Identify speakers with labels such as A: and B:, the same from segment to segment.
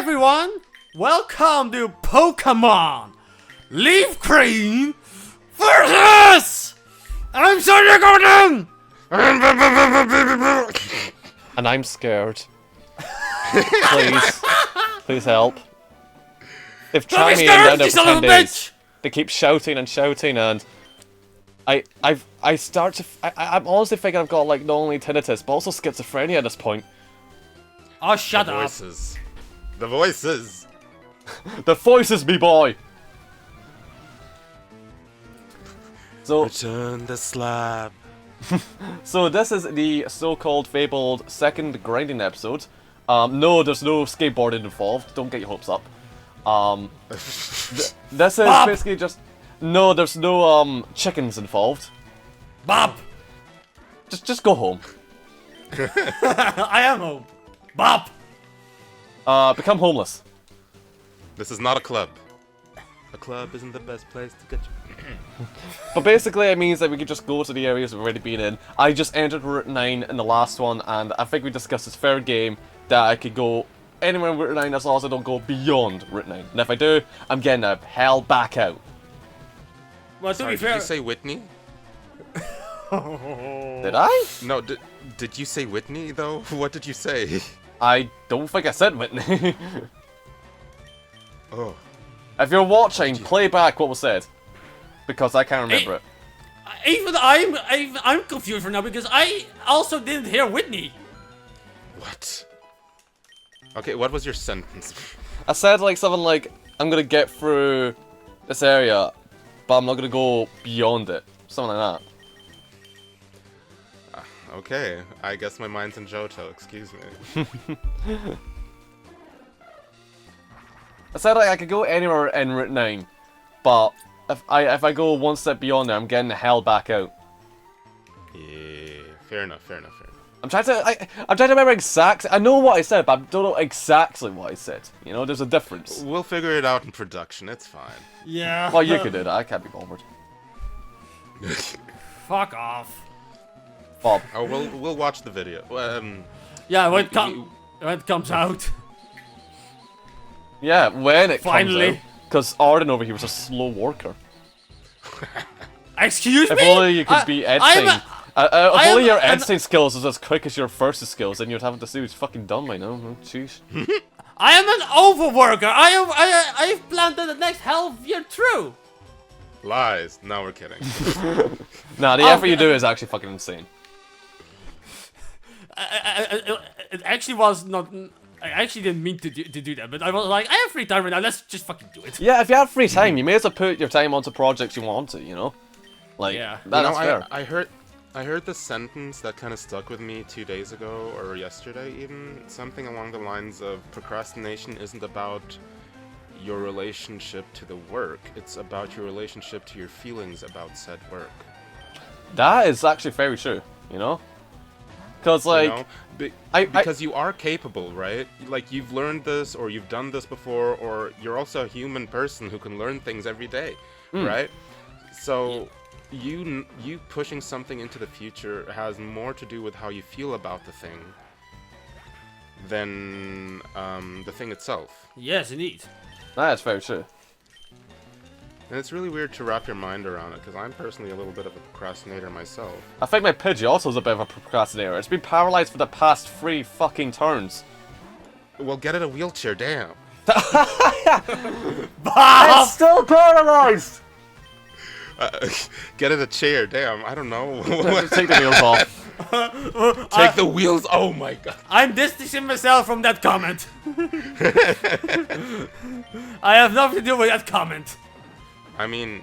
A: everyone! Welcome to Pokémon LeafGreen Versus! I'm Sonia Gordon!
B: And I'm scared. Please help. They've tried me in down there for 10 days. They keep shouting and shouting, and I'm honestly thinking I've got like not only tinnitus but also schizophrenia at this point.
A: Oh, shut
C: up! The voices.
B: The voices, me boy. So
C: return the slab.
B: So this is the so-called fabled second grinding episode. No, there's no skateboarding involved. Don't get your hopes up. This is
A: Bob!
B: basically just there's no chickens involved.
A: Bob!
B: Just go home.
A: I am home. Bob!
B: Become homeless.
C: This is not a club. A club isn't the best place to get you.
B: But basically it means that we could just go to the areas we've already been in. I just entered Route 9 in the last one, and I think we discussed this fair game that I could go anywhere in Route 9 as long as I don't go beyond Route 9. And if I do, I'm getting the hell back out.
A: Well, to
C: Sorry,
A: be fair...
C: did you say Whitney?
B: Did I?
C: No, did you say Whitney, though? What did you say?
B: I don't think I said Whitney.
C: Oh.
B: If you're watching, play back what was said. Because I can't remember it.
A: Even I'm confused for now because I also didn't hear Whitney.
C: What? Okay, what was your sentence?
B: I said like something like, I'm gonna get through this area, but I'm not gonna go beyond it. Something like that.
C: Okay, I guess my mind's in Johto, excuse me.
B: I said like I could go anywhere in Route 9, but if I go one step beyond there, I'm getting the hell back out.
C: Yeah, fair enough.
B: I'm trying to remember exactly. I know what I said, but I don't know exactly what I said. You know, there's a difference.
C: We'll figure it out in production, it's fine.
A: Yeah.
B: Well, you could do that. I can't be bothered.
A: Fuck off.
B: Bob.
C: Oh, we'll watch the video.
A: Yeah, when it comes out.
B: Yeah, when it
A: Finally.
B: comes out. Because Arden over here was a slow worker.
A: Excuse me?
B: If only you could be editing. If only your editing skills was as quick as your first skills, then you'd have to see who's fucking done by now. Oh, jeez.
A: I am an overworker. I've planned the next half year through.
C: Lies. No, we're kidding.
B: Nah, the effort you do is actually fucking insane.
A: It actually was not. I actually didn't mean to do that, but I was like, I have free time right now. Let's just fucking do it.
B: Yeah, if you have free time, you may as well put your time onto projects you want to. You know, like
A: yeah.
B: that's fair.
C: I heard the sentence that kind of stuck with me 2 days ago, or yesterday even, something along the lines of procrastination isn't about your relationship to the work, it's about your relationship to your feelings about said work.
B: That is actually very true, you know? Because, like...
C: You know? Because you are capable, right? Like, you've learned this, or you've done this before, or you're also a human person who can learn things every day, right? So... You pushing something into the future has more to do with how you feel about the thing than the thing itself.
A: Yes, indeed.
B: That's very true.
C: And it's really weird to wrap your mind around it, because I'm personally a little bit of a procrastinator myself.
B: I think my Pidgey also is a bit of a procrastinator. It's been paralyzed for the past 3 fucking turns.
C: Well, get it a wheelchair, damn.
B: It's still paralyzed!
C: Get it a chair, damn, I don't know.
B: Take the wheels off.
C: Take the wheels, oh my god.
A: I'm distancing myself from that comment. I have nothing to do with that comment.
C: I mean,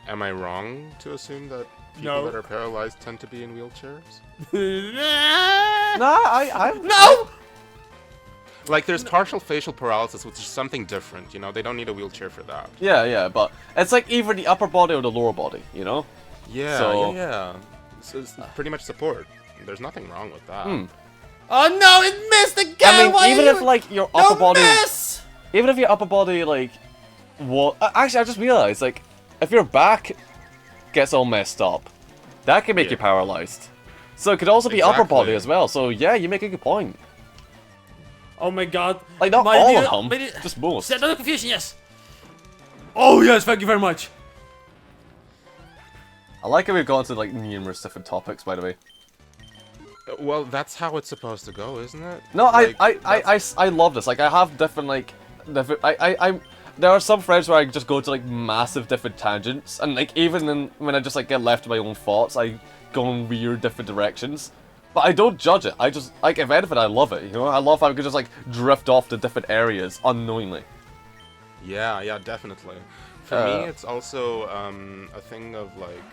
C: am I wrong to assume that people that are paralyzed tend to be in wheelchairs?
A: No!
C: Like, there's partial facial paralysis, which is something different, you know? They don't need a wheelchair for that.
B: Yeah, but it's like either the upper body or the lower body, you know?
C: Yeah, yeah. So it's pretty much support. There's nothing wrong with that.
A: Oh no, it missed again!
B: I mean, even if, like, your upper body...
A: Miss!
B: Even if your upper body, like... What? Actually, I just realized, like, if your back gets all messed up, that can make you paralyzed. So it could also be upper body as well, so yeah, you make a good point.
A: Oh my god.
B: Like, not
A: My
B: all
A: idea-
B: of
A: my
B: them,
A: idea-
B: just most.
A: Set no confusion, yes. Oh yes, thank you very much.
B: I like how we've gone to, like, numerous different topics, by the way.
C: Well, that's how it's supposed to go, isn't it?
B: No,
C: Like,
B: I love this. Like, I have different, like, there are some threads where I just go to, like, massive different tangents, and, like, even when I just, like, get left to my own thoughts, I go in weird different directions. But I don't judge it. I just, like, if anything, I love it, you know? I love how I can just, like, drift off to different areas unknowingly.
C: Yeah, definitely. For me, it's also a thing of like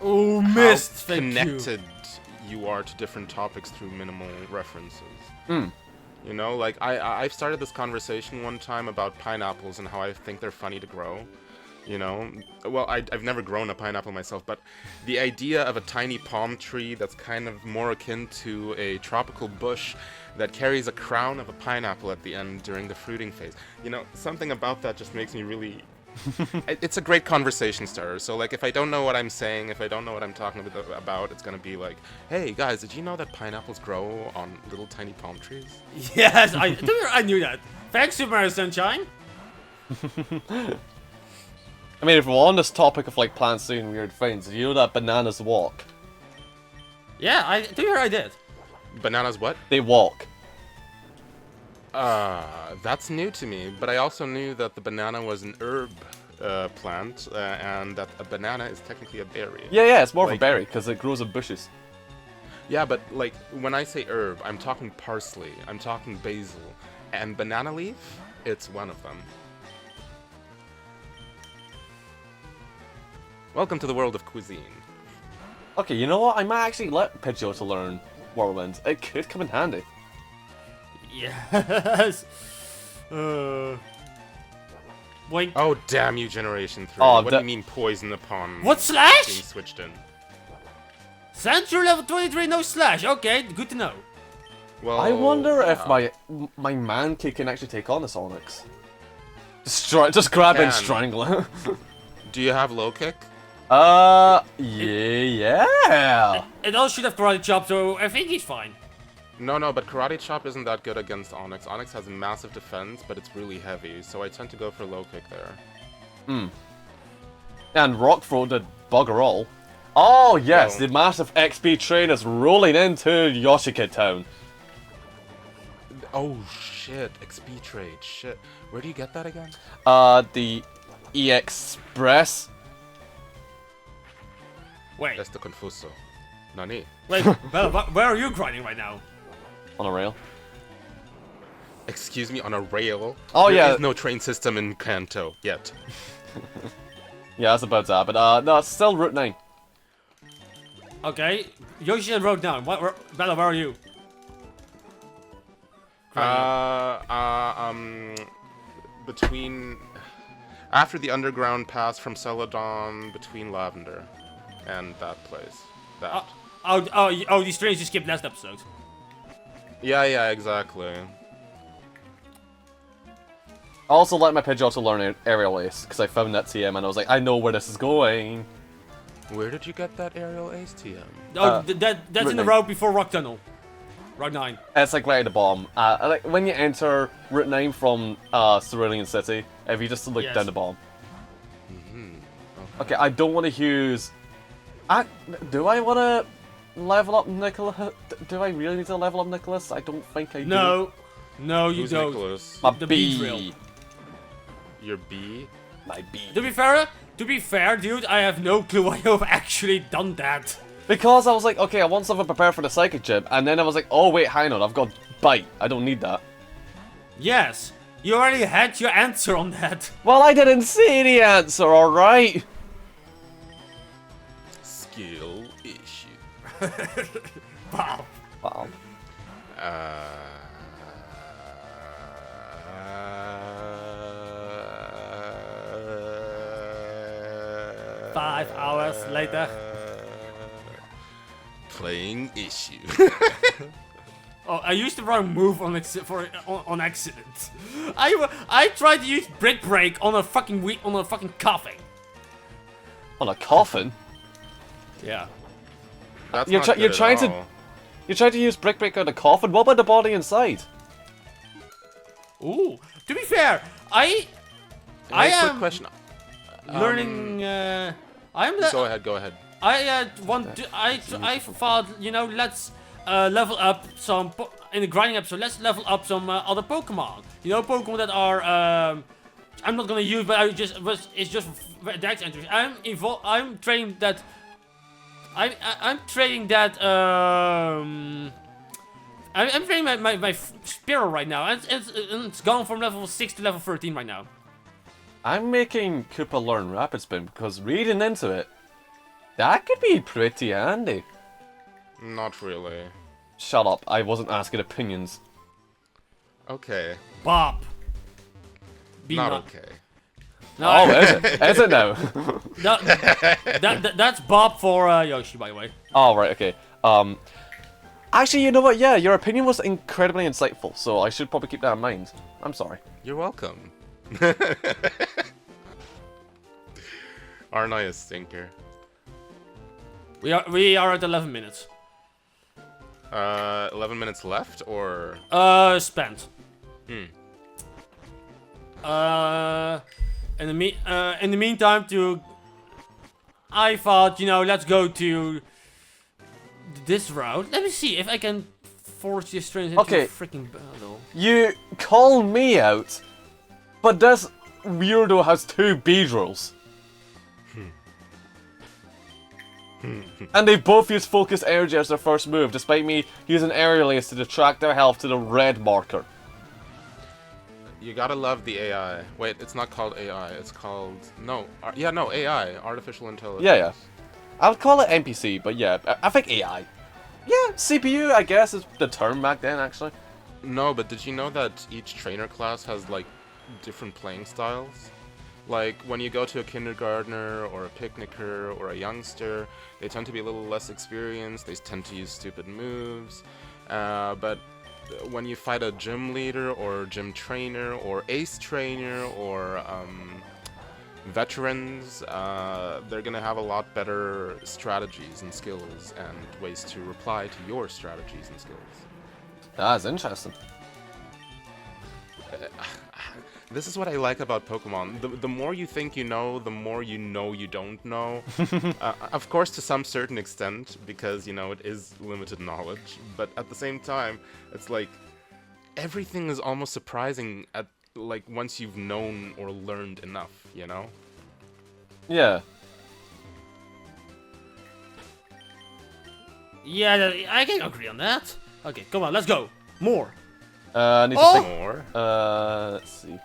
A: Oh,
C: how
A: missed. Thank you.
C: connected you are to different topics through minimal references. You know, like I've started this conversation one time about pineapples and how I think they're funny to grow. You know, well, I've never grown a pineapple myself, but the idea of a tiny palm tree that's kind of more akin to a tropical bush that carries a crown of a pineapple at the end during the fruiting phase. You know, something about that just makes me really... It's a great conversation starter. So, like, if I don't know what I'm saying, if I don't know what I'm talking about, it's gonna be like, hey, guys, did you know that pineapples grow on little tiny palm trees?
A: Yes, I knew that. Thanks, Super Mario Sunshine.
B: I mean, if we're on this topic of, like, plants doing weird things, you know that bananas walk?
A: Yeah, I did.
C: Bananas what?
B: They walk.
C: That's new to me, but I also knew that the banana was an herb plant, and that a banana is technically a berry.
B: Yeah, it's more of a
C: Like-
B: berry, because it grows in bushes.
C: Yeah, but, like, when I say herb, I'm talking parsley, I'm talking basil, and banana leaf, it's one of them. Welcome to the world of cuisine.
B: Okay, you know what? I might actually let Pidgeot to learn Whirlwind. It could come in handy.
A: Yes. Wait.
C: Oh, damn you, Generation 3.
B: Oh,
C: What do you mean poison upon
A: What, slash?
C: being switched in?
A: Central level 23, no slash. Okay, good to know.
C: Well,
B: I wonder if
C: yeah.
B: my Mankey can actually take on this Onyx. Just grab it and
C: Can.
B: strangle it.
C: Do you have low kick?
B: Yeah.
A: It also should have karate chop, so I think he's fine.
C: No, but Karate Chop isn't that good against Onyx. Onyx has massive defense, but it's really heavy, so I tend to go for low kick there.
B: And Rock Throw did bugger all. Oh yes,
C: Well-
B: the massive XP train is rolling into Yoshikid Town.
C: Oh, shit. XP trade. Shit. Where do you get that again?
B: The Express.
A: Wait,
C: That's the Confuso. Nani?
A: wait, Bella, where are you grinding right now?
B: On a rail.
C: Excuse me, on a rail?
B: Oh,
C: There
B: yeah.
C: is no train system in Kanto yet.
B: Yeah, that's about that. But no, it's still Route 9.
A: Okay, Yoshi and Road down. Bella, where are you?
C: Between... After the underground pass from Celadon, between Lavender and that place. That.
A: These trains you skipped last episode.
C: Yeah, exactly.
B: I also let my Pidgeot to learn Aerial Ace, because I found that TM and I was like, I know where this is going.
C: Where did you get that aerial ace TM?
A: That's in the
B: Route
A: road before Rock Tunnel. Route 9.
B: It's like right at the bottom. Like when you enter Route 9 from Cerulean City, if you just look
A: Yes.
B: down the bottom. Okay, I don't want to use... do I want to level up Nicholas? Do I really need to level up Nicholas? I don't think I do.
A: No, you
C: Who's
A: don't.
C: Nicholas?
B: My
A: The
B: B.
A: B drill.
C: Your B?
B: My B.
A: To be fair, dude, I have no clue why you've actually done that.
B: Because I was like, okay, I want something prepared for the Psychic Gym, and then I was like, oh wait, hang on, I've got Bite. I don't need that.
A: Yes, you already had your answer on that.
B: Well, I didn't see the answer, alright?
C: Skill issue.
A: Wow.
B: Wow.
A: 5 hours later.
C: Playing issue.
A: Oh, I used the wrong move on accident. I tried to use Brick Break on a fucking coffin.
B: On a coffin?
A: Yeah.
C: That's
B: You're
C: not
B: try-
C: good
B: you're
C: at
B: trying to-
C: all.
B: You tried to use Brick Break on the coffin. What about the body inside?
A: Ooh, to be fair, I
C: Hey, quick
A: am
C: question.
A: learning.
C: Go ahead.
A: I thought, you know, let's level up some in the grinding episode. Let's level up some other Pokemon. You know, Pokemon that are I'm not gonna use, but it's just dex entries. I'm training that. I'm training that. I'm training my Spearow right now, and it's gone from level 6 to level 13 right now.
B: I'm making Koopa learn Rapid Spin because reading into it, that could be pretty handy.
C: Not really.
B: Shut up, I wasn't asking opinions.
C: Okay.
A: Bob.
C: Not okay.
A: No,
B: Oh, is it? Is it now?
A: that's Bob for Yoshi, by the way.
B: Oh, right, okay. Actually, you know what? Yeah, your opinion was incredibly insightful, so I should probably keep that in mind. I'm sorry.
C: You're welcome. Aren't I a stinker?
A: We are at 11 minutes.
C: 11 minutes left, or?
A: Spent. In the meantime, I thought, you know, let's go to this route. Let me see if I can force this train into a freaking battle.
B: You call me out, but this weirdo has 2 Beedrills. And they both use Focus Energy as their first move, despite me using Aerial Ace to detract their health to the red marker.
C: You gotta love the AI. Wait, it's not called AI. It's called AI, artificial intelligence.
B: Yeah. I would call it NPC, but yeah, I think AI. Yeah, CPU, I guess, is the term back then, actually.
C: No, but did you know that each trainer class has like different playing styles? Like when you go to a kindergartner or a picnicker or a youngster, they tend to be a little less experienced. They tend to use stupid moves, but when you fight a gym leader or gym trainer or ace trainer or veterans, they're gonna have a lot better strategies and skills and ways to reply to your strategies and skills.
B: That's interesting.
C: This is what I like about Pokemon. The more you think you know, the more you know you don't know. Of course, to some certain extent, because, you know, it is limited knowledge. But at the same time, it's like everything is almost surprising at like once you've known or learned enough, you know?
B: Yeah.
A: Yeah, I can agree on that. Okay, come on, let's go. More.
B: I need to
A: Oh!
B: think.
C: More.
B: Let's see.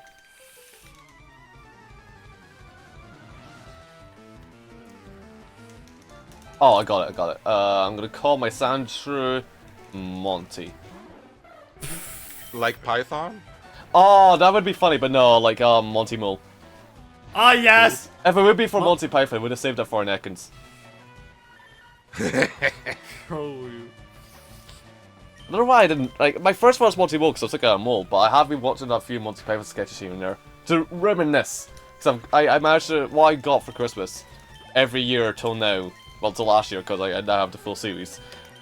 B: Oh, I got it. I'm gonna call my Sandshrew Monty.
C: Like Python?
B: Oh, that would be funny, but no, like, Monty Mole.
A: Ah, yes!
B: If it would be for Monty Python, would have saved it for an Ekans.
A: Oh,
B: I don't know why I didn't, like, my first one was Monty Mole, because I was looking at a mole, but I have been watching a few Monty Python sketches here and there, to reminisce. Because I managed to, what I got for Christmas, every year till now, well, till last year, because I now have the full series,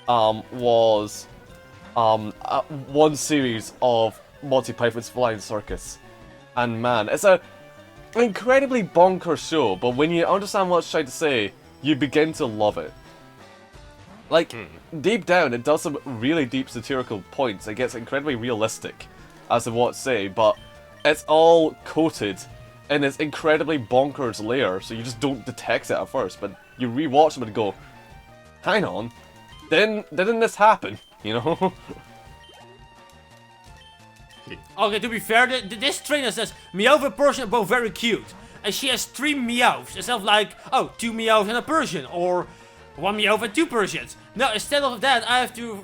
B: was, one series of Monty Python's Flying Circus. And man, it's an incredibly bonkers show, but when you understand what it's trying to say, you begin to love it. Like, deep down, it does some really deep satirical points. It gets incredibly realistic as to what to say, but it's all coated in this incredibly bonkers layer, so you just don't detect it at first, but you rewatch them and go, hang on, didn't this happen, you know?
A: Okay, to be fair, this trainer says Meowth and Persian are both very cute. And she has 3 Meowths instead of like, oh, 2 Meowths and a Persian, or 1 Meowth and 2 Persians. No, instead of that, I have to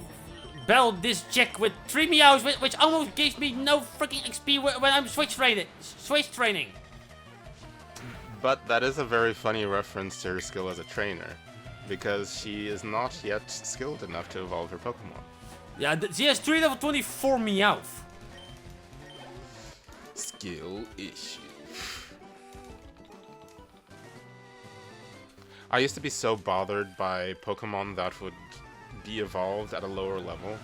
A: battle this chick with 3 Meowths, which almost gives me no freaking XP when I'm switch training.
C: But that is a very funny reference to her skill as a trainer, because she is not yet skilled enough to evolve her Pokemon.
A: Yeah, she has 3 level 24 Meowth.
C: Skill issue. I used to be so bothered by Pokemon that would be evolved at a lower level?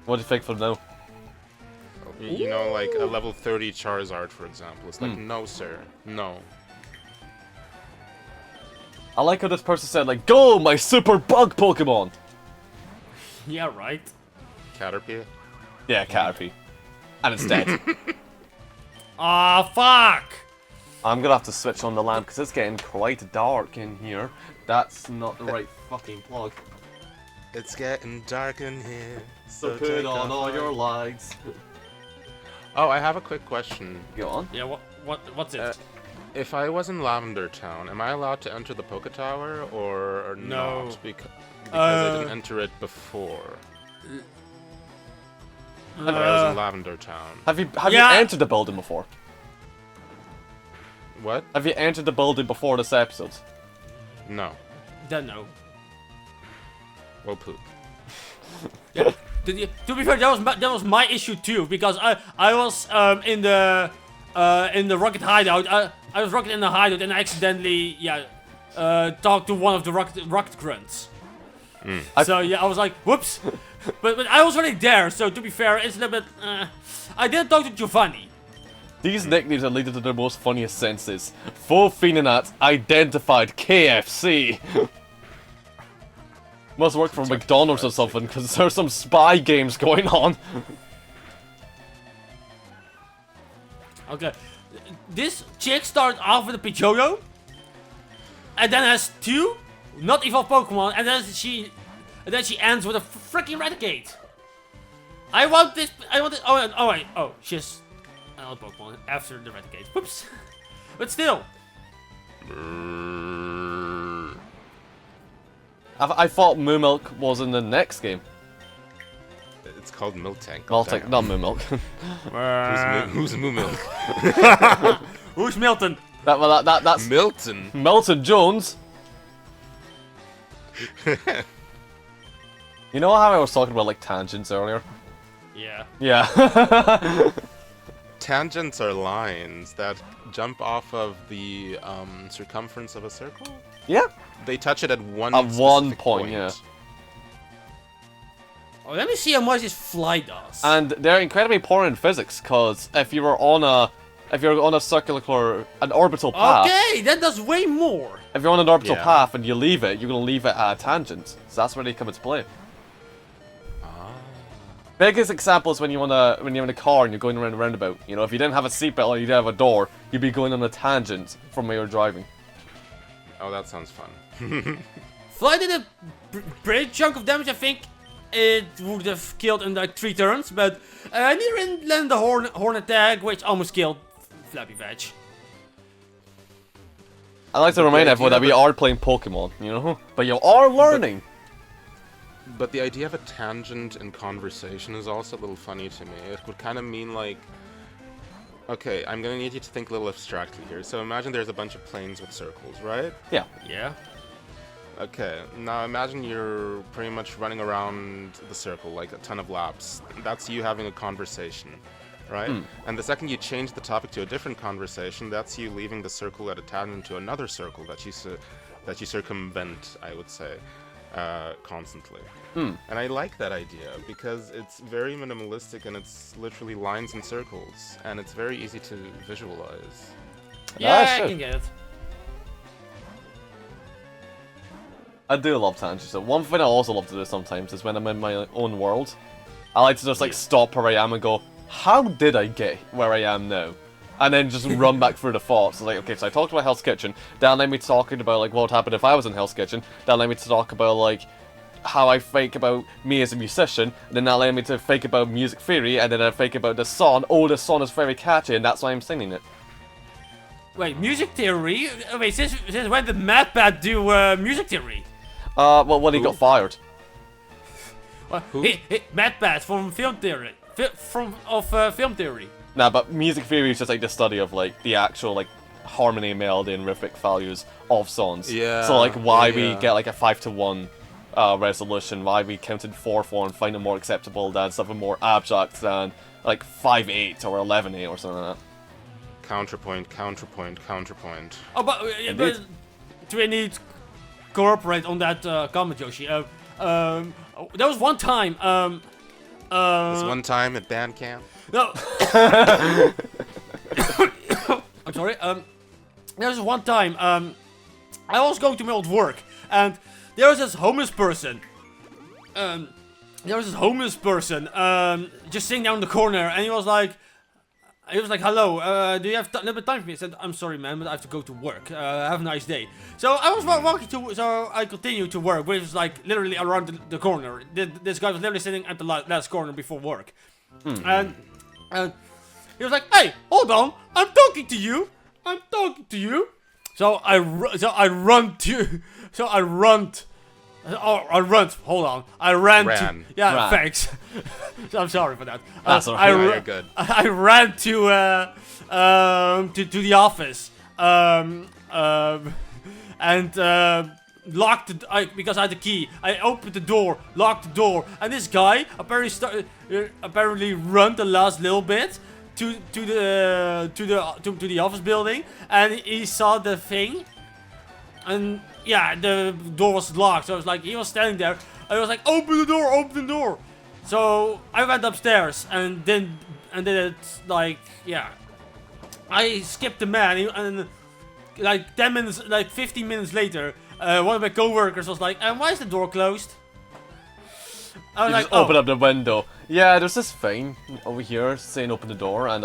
B: What do you think for now?
C: You know, like a level 30 Charizard, for example. It's like, no, sir, no.
B: I like how this person said, like, go, my super bug Pokemon!
A: Yeah, right.
C: Caterpie?
B: Yeah, Caterpie. And it's dead.
A: Ah, fuck!
B: I'm gonna have to switch on the lamp because it's getting quite dark in here. That's not the right fucking plug.
C: It's getting dark in here,
B: So put on all your lights.
C: Oh, I have a quick question.
B: Go on.
A: Yeah, what's it?
C: If I was in Lavender Town, am I allowed to enter the Poké Tower or
A: No.
C: not? Because I didn't enter it before. When I was in Lavender Town.
B: Have you
A: Yeah.
B: entered the building before?
C: What?
B: Have you entered the building before this episode?
C: No.
A: Don't know.
C: Well, poop.
A: Yeah. To be fair, that was my issue too, because I was in the rocket hideout. I was rocking in the hideout and I accidentally talked to one of the rocket grunts. So yeah, I was like, whoops. but I was already there, so to be fair, it's a little bit. I didn't talk to Giovanni.
B: These nicknames are leading to their most funniest senses. Fofinanat identified KFC. Must work for McDonald's or something, because there's some spy games going on.
A: Okay, this chick started off with a Pidgeotto, and then has 2 not evolved Pokemon, and then she ends with a freaking Raticate. I want this. Oh wait. Oh, she has another Pokemon after the Raticate. Whoops. But still.
B: I thought Moo Milk was in the next game.
C: It's called Milk Tank.
B: Miltank, not Moo Milk.
C: Who's Moo Milk?
A: Who's Milton?
B: That's
C: Milton.
B: Milton Jones. You know how I was talking about like tangents earlier?
A: Yeah.
B: Yeah.
C: Tangents are lines that jump off of the circumference of a circle.
B: Yeah.
C: They touch it at one
B: point,
C: point.
B: yeah.
A: Oh, let me see how much this fly does.
B: And they're incredibly important in physics, because if you're on a circular, an orbital path.
A: Okay, that does way more.
B: If you're on an orbital
C: Yeah.
B: path and you leave it, you're gonna leave it at a tangent. So that's where they come into play. Biggest example is when you're in a car and you're going around a roundabout. You know, if you didn't have a seatbelt or you didn't have a door, you'd be going on a tangent from where you're driving.
C: Oh, that sounds fun.
A: Fly did a pretty chunk of damage, I think. It would have killed in like 3 turns, but near landed the horn attack, which almost killed Flappy Veg.
B: I like to remind everyone that we are playing Pokemon, you know? But you are learning!
C: But the idea of a tangent in conversation is also a little funny to me. It would kind of mean like... Okay, I'm gonna need you to think a little abstractly here. So imagine there's a bunch of planes with circles, right?
B: Yeah.
A: Yeah.
C: Okay, now imagine you're pretty much running around the circle, like a ton of laps. That's you having a conversation, right? And the second you change the topic to a different conversation, that's you leaving the circle at a tangent to another circle that you circumvent, I would say, constantly. And I like that idea because it's very minimalistic and it's literally lines and circles, and it's very easy to visualize.
A: Yeah, I can get it.
B: I do love tangents. So one thing I also love to do sometimes is when I'm in my own world, I like to just like stop where I am and go, how did I get where I am now? And then just run back through the thoughts. Like, okay, so I talked about Hell's Kitchen. Then let me talking about like what would happen if I was in Hell's Kitchen. Then let me talk about like how I think about me as a musician. And then that led me to think about music theory. And then I think about the song. Oh, the song is very catchy, and that's why I'm singing it.
A: Wait, music theory? Wait, since when did MadPat do music theory?
B: Well, when he got fired.
C: Who?
A: MadPat from film theory. Film theory.
B: Nah, but music theory is just like the study of like the actual like harmony, melody, and rhythmic values of songs.
C: Yeah,
B: So like why we
C: yeah.
B: get like a 5-to-1 resolution, why we counted 4-4 and find it more acceptable than something more abstract than like 5-8 or 11-8 or something like that.
C: Counterpoint, counterpoint, counterpoint.
A: Oh, but do we need cooperate on that comment, Yoshi. There was one time.
C: This one time at band camp.
A: No. I'm sorry. There was one time. I was going to my old work, and there was this homeless person. Just sitting down in the corner, and he was like, "Hello, do you have a little bit of time for me?" I said, "I'm sorry, man, but I have to go to work. Have a nice day." So I was walking to, so I continued to work, which was like literally around the corner. This guy was literally sitting at the last corner before work, and he was like, "Hey, hold on, I'm talking to you. So I ran to. Yeah, thanks. I'm sorry for that.
B: That's alright.
C: You're good.
A: I ran to the office. And locked it because I had the key. I opened the door, locked the door, and this guy apparently run the last little bit to the office building, and he saw the thing, and yeah, the door was locked. So I was like, he was standing there. I was like, open the door. So I went upstairs, and then it's like, yeah, I skipped the man, and like 10 minutes, like 15 minutes later, one of my coworkers was like, "And why is the door closed?" I was
B: You
A: like,
B: just open up the window. Yeah, there's this thing over here saying open the door, and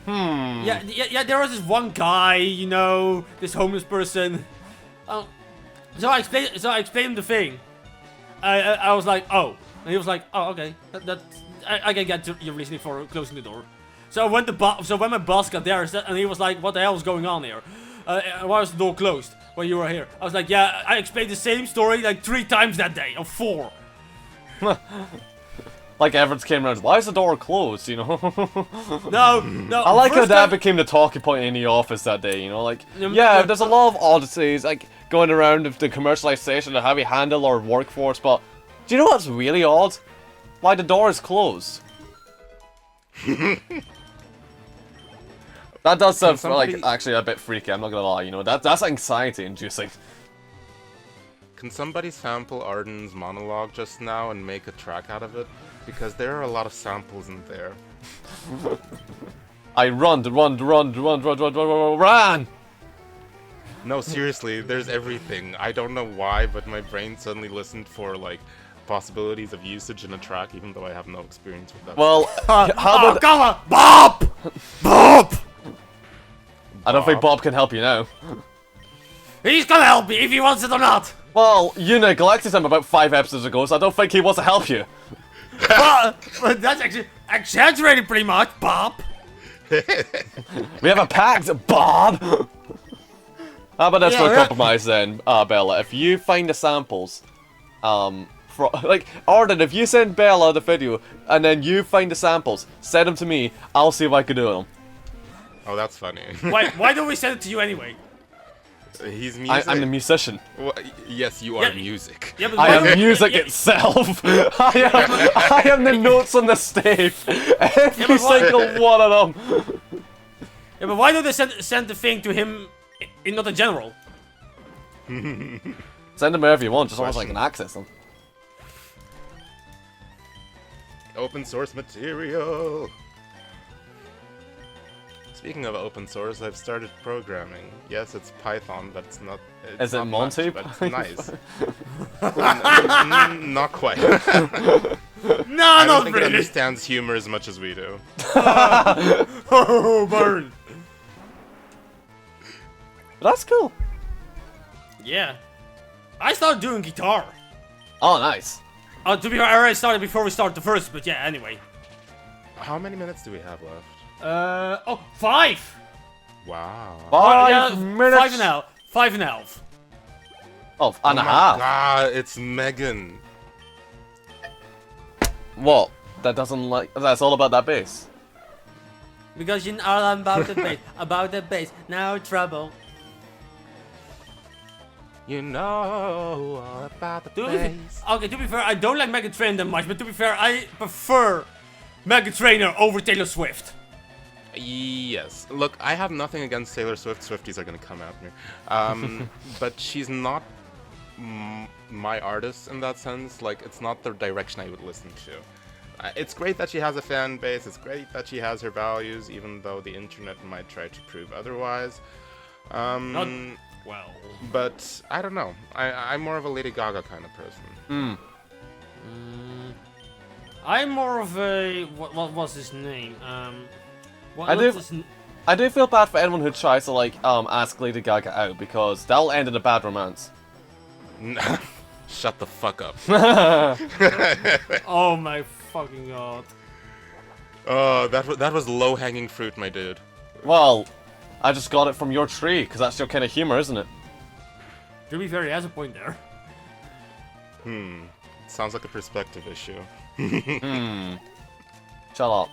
A: Yeah, there was this one guy, you know, this homeless person. So I explained the thing. I was like, "Oh," and he was like, "Oh, okay, I can get your reasoning for closing the door." So when my boss got there, and he was like, "What the hell is going on here? Why was the door closed when you were here?" I was like, "Yeah, I explained the same story like 3 times that day, or 4."
B: like Everett came around. Why is the door closed? You know.
A: No.
B: I like how
A: first
B: that
A: time-
B: became the talking point in the office that day. You know, like
A: Yeah,
B: there's a lot of oddities like going around of the commercialization of heavy handle or workforce. But do you know what's really odd? Why the door is closed. That does sound like actually a bit freaky. I'm not gonna lie. You know, that's anxiety inducing.
C: Can somebody sample Arden's monologue just now and make a track out of it? Because there are a lot of samples in there.
B: I run.
C: No, seriously, there's everything. I don't know why, but my brain suddenly listened for, like, possibilities of usage in a track, even though I have no experience with that.
B: Well, how about...
A: come on, Bob!
B: I don't think Bob can help you now.
A: He's gonna help me if he wants it or not.
B: Well, you neglected him about 5 episodes ago, so I don't think he wants to help you.
A: But that's actually exaggerated pretty much, Bob.
B: We have a pact, Bob! How about this for a compromise then, Bella? If you find the samples, like, Arden, if you send Bella the video, and then you find the samples, send them to me, I'll see if I can do them.
C: Oh, that's funny.
A: Why don't we send it to you anyway?
C: He's music.
B: I'm the musician.
C: Well, yes, you are music.
A: Yeah, but
B: I am music itself. I am the notes on the stage. Every single one of them.
A: Yeah, but why don't they send the thing to him in not a general?
B: Send them wherever you want, just as long as I can access them.
C: Open source material. Speaking of open source, I've started programming. Yes, it's Python, but it's not. It's
B: Is it
C: not
B: Monty?
C: much, but it's nice. Not quite.
A: No,
C: I don't
A: not
C: think it
A: really.
C: understands humor as much as we do.
A: Oh, burn.
B: That's cool.
A: Yeah. I started doing guitar.
B: Oh, nice.
A: To be fair, I already started before we started the verse, but yeah, anyway.
C: How many minutes do we have left?
A: 5!
C: Wow.
B: 5 minutes.
A: 5.5. 5.5.
B: Oh, and a
C: my
B: half.
C: God, it's Megan.
B: What? That doesn't like. That's all about that bass.
A: Because you know all about the bass. About the bass. No trouble.
C: You know all about the bass.
A: Okay, to be fair, I don't like Megan Trainor that much, but to be fair, I prefer Megan Trainor over Taylor Swift.
C: Yes. Look, I have nothing against Taylor Swift. Swifties are gonna come at me. But she's not my artist in that sense. Like, it's not the direction I would listen to. It's great that she has a fan base. It's great that she has her values, even though the internet might try to prove otherwise.
A: Not well.
C: But I don't know. I'm more of a Lady Gaga kind of person.
A: I'm more of a what was his name?
B: I do feel bad for anyone who tries to like ask Lady Gaga out because that'll end in a bad romance.
C: Shut the fuck up.
A: Oh my fucking god.
C: Oh, that was low-hanging fruit, my dude.
B: Well, I just got it from your tree because that's your kind of humor, isn't it?
A: To be fair, he has a point there.
C: Sounds like a perspective issue.
B: Shut up.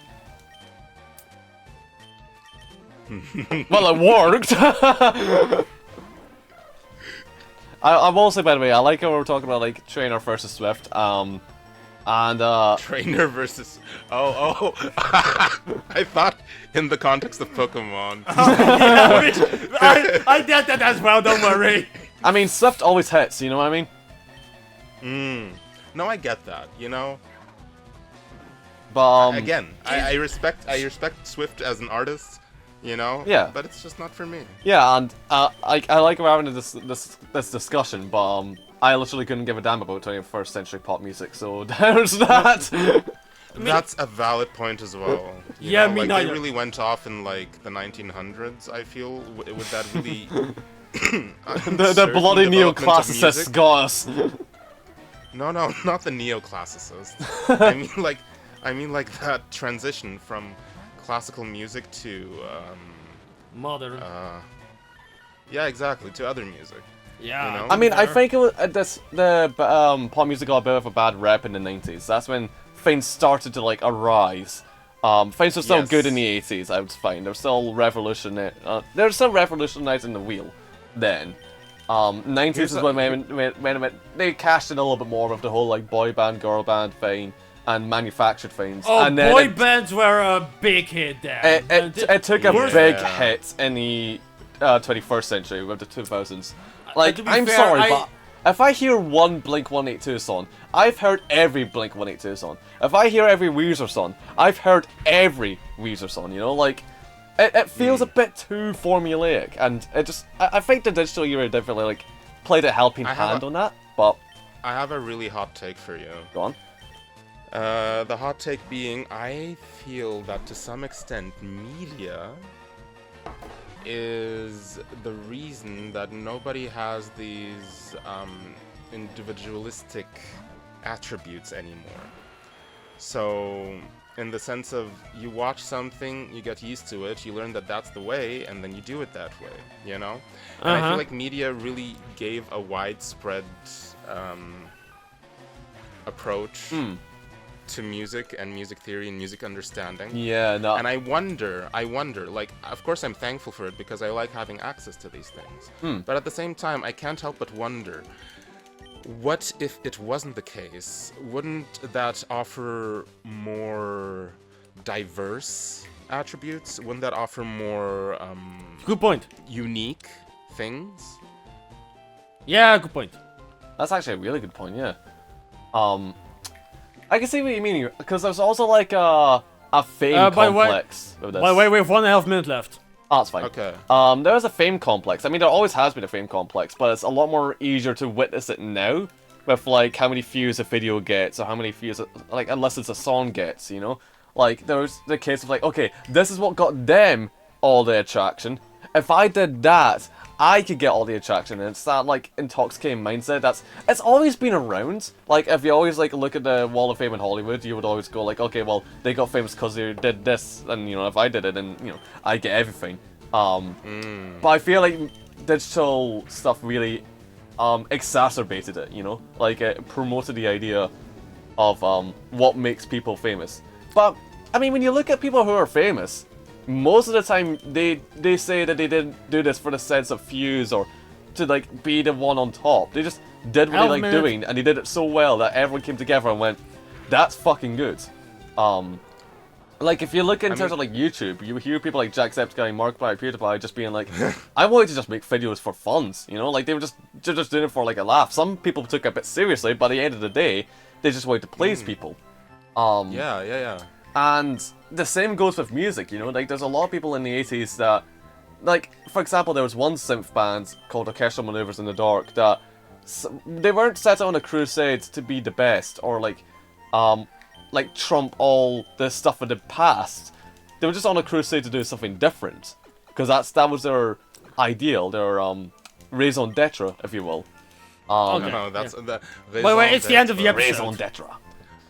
B: Well, it worked. I will say, by the way, I like how we're talking about like Trainer versus Swift.
C: Trainer versus... Oh. I thought in the context of Pokemon.
A: I get that as well, don't worry.
B: I mean, Swift always hits, you know what I mean?
C: No, I get that, you know?
B: But,
C: Again, I respect Swift as an artist, you know?
B: Yeah.
C: But it's just not for me.
B: yeah, and I like we're having this discussion, but I literally couldn't give a damn about 21st century pop music, so there's that.
C: That's a valid point as well. You
A: Yeah,
C: know,
A: me
C: like,
A: neither.
C: they really went off in, like, the 1900s, I feel. Would that really...
B: the bloody neoclassicists got us.
C: No, not the neoclassicists. I mean like that transition from classical music to
A: Modern.
C: yeah, exactly, to other music.
A: Yeah.
C: You know?
B: I mean, I think it was, the pop music got a bit of a bad rep in the 90s. That's when things started to like arise. Things were still
C: Yes.
B: good in the 80s, I would find. They're still revolutionizing the wheel then. 90s
C: Here's
B: is when they cashed in a little bit more with the whole like boy band, girl band thing and manufactured things.
A: Oh,
B: and then
A: boy bands were a big hit there.
B: it took a
A: Worst-
B: big
C: Yeah.
B: hit in the 21st century with the 2000s. Like,
A: to be
B: I'm
A: fair,
B: sorry, but if I hear one Blink-182 song, I've heard every Blink-182 song. If I hear every Weezer song, I've heard every Weezer song, you know? Like, it feels a bit too formulaic, and it just... I think the digital era definitely, like, played a helping hand on that, but...
C: I have a really hot take for you.
B: Go on.
C: The hot take being, I feel that to some extent, media is the reason that nobody has these individualistic attributes anymore. So, in the sense of, you watch something, you get used to it, you learn that that's the way, and then you do it that way, you know? And I feel like media really gave a widespread approach to music and music theory and music understanding.
B: Yeah, no...
C: And I wonder, like, of course I'm thankful for it because I like having access to these things. But at the same time, I can't help but wonder, what if it wasn't the case? Wouldn't that offer more diverse attributes? Wouldn't that offer more
A: Good point.
C: unique things?
A: Yeah, good point.
B: That's actually a really good point, yeah. I can see what you mean, because there's also like a fame complex with this.
A: By the way, we have 1.5 minutes left.
B: Oh, that's fine.
C: Okay.
B: There is a fame complex. I mean, there always has been a fame complex, but it's a lot more easier to witness it now, with like how many views a video gets, or how many views, like, unless it's a song gets, you know? Like, there's the case of like, okay, this is what got them all the attraction. If I did that, I could get all the attraction, and it's that, like, intoxicating mindset it's always been around. Like, if you always, like, look at the Wall of Fame in Hollywood, you would always go, like, okay, well, they got famous because they did this, and, you know, if I did it, then, you know, I get everything. But I feel like digital stuff really, exacerbated it, you know? Like, it promoted the idea of, what makes people famous. But, I mean, when you look at people who are famous, most of the time, they say that they didn't do this for the sense of views or to, like, be the one on top. They just did what they like doing, and they did it so well that everyone came together and went, that's fucking good. Like, if you look in terms of, like, YouTube, you hear people like Jacksepticeye, Markiplier, PewDiePie just being like, I wanted to just make videos for funs, you know? Like, they were just doing it for, like, a laugh. Some people took it a bit seriously, but at the end of the day, they just wanted to please people.
C: Yeah.
B: And the same goes with music, you know? Like, there's a lot of people in the 80s that, like, for example, there was one synth band called Orchestral Maneuvers in the Dark that they weren't set on a crusade to be the best or, like, trump all the stuff of the past. They were just on a crusade to do something different. Because that was their ideal, their raison d'etre, if you will.
C: No, that's the.
A: Wait, it's the end of the episode.
B: Raison d'etre.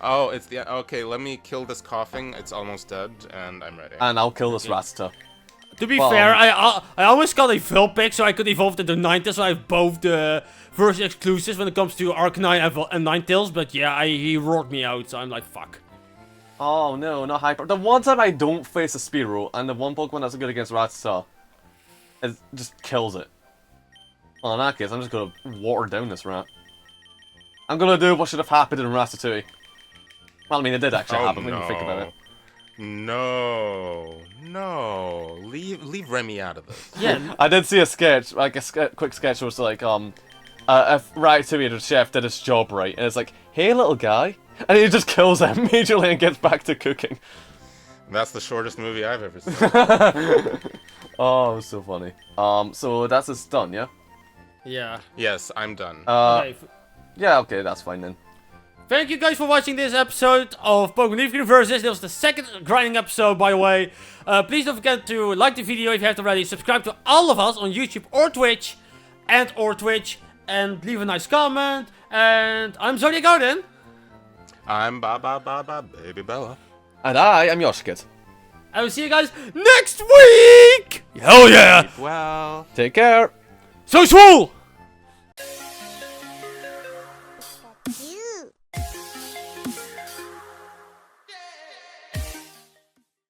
C: Oh, it's the. Okay, let me kill this coughing. It's almost dead, and I'm ready.
B: And I'll kill this Rattata.
A: To be fair, I almost got a full pick so I could evolve into Ninetales, so I have both the versus exclusives when it comes to Arcanine and Ninetales, but yeah, he roared me out, so I'm like, fuck.
B: Oh no, not Hyper. The one time I don't face a Spearow, and the one Pokemon that's good against Rattata, it just kills it. Well, in that case, I'm just gonna water down this rat. I'm gonna do what should have happened in Ratatouille. Well, I mean, it did actually happen when you think about it.
C: No, leave Remy out of this.
A: Yeah.
B: I did see a sketch, like a quick sketch, where it's like, if Ratatouille, the chef, did his job right, and it's like, hey, little guy, and he just kills him immediately and gets back to cooking.
C: That's the shortest movie I've ever seen.
B: Oh, it was so funny. So that's it's done, yeah?
A: Yeah.
C: Yes, I'm done.
A: Okay.
B: Yeah, okay, that's fine then.
A: Thank you guys for watching this episode of Pokémon LeafGreen Versus. This was the second grinding episode, by the way. Please don't forget to like the video if you haven't already. Subscribe to all of us on YouTube or Twitch. And leave a nice comment. And I'm Zodiac Garden.
C: I'm Baby Bella.
B: And I am Yoshikid.
A: I will see you guys next week! Hell yeah!
C: Well.
B: Take care!
A: So swole!